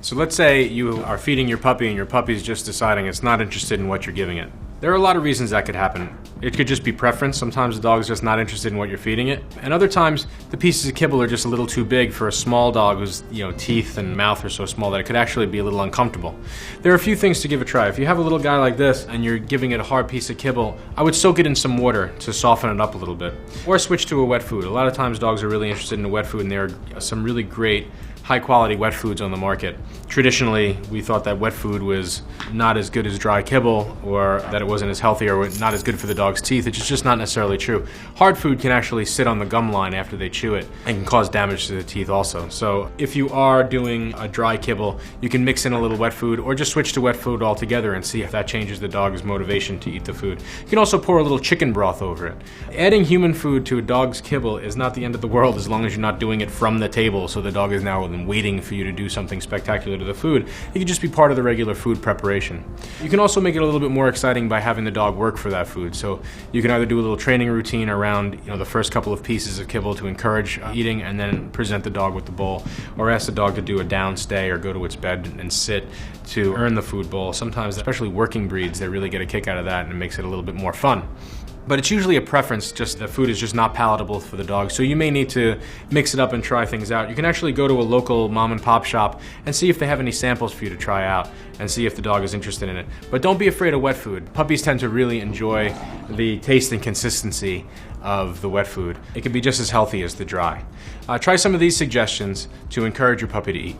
So let's say you are feeding your puppy and your puppy's just deciding it's not interested in what you're giving it. There are a lot of reasons that could happen. It could just be preference. Sometimes the dog's just not interested in what you're feeding it. And other times, the pieces of kibble are just a little too big for a small dog whose teeth and mouth are so small that it could actually be a little uncomfortable. There are a few things to give a try. If you have a little guy like this and you're giving it a hard piece of kibble, I would soak it in some water to soften it up a little bit. Or switch to a wet food. A lot of times dogs are really interested in a wet food, and there are some really great high-quality wet foods on the market. Traditionally, we thought that wet food was not as good as dry kibble, or that it wasn't as healthy or not as good for the dog's teeth. It's just not necessarily true. Hard food can actually sit on the gum line after they chew it and can cause damage to the teeth also. So if you are doing a dry kibble, you can mix in a little wet food or just switch to wet food altogether and see if that changes the dog's motivation to eat the food. You can also pour a little chicken broth over it. Adding human food to a dog's kibble is not the end of the world as long as you're not doing it from the table, so the dog is now waiting for you to do something spectacular to the food. It can just be part of the regular food preparation. You can also make it a little bit more exciting by having the dog work for that food. So you can either do a little training routine around the first couple of pieces of kibble to encourage eating, and then present the dog with the bowl, or ask the dog to do a down stay or go to its bed and sit to earn the food bowl. Sometimes, especially working breeds, they really get a kick out of that, and it makes it a little bit more fun. But it's usually a preference, just the food is just not palatable for the dog, so you may need to mix it up and try things out. You can actually go to a local mom and pop shop and see if they have any samples for you to try out and see if the dog is interested in it. But don't be afraid of wet food. Puppies tend to really enjoy the taste and consistency of the wet food. It can be just as healthy as the dry. Try some of these suggestions to encourage your puppy to eat.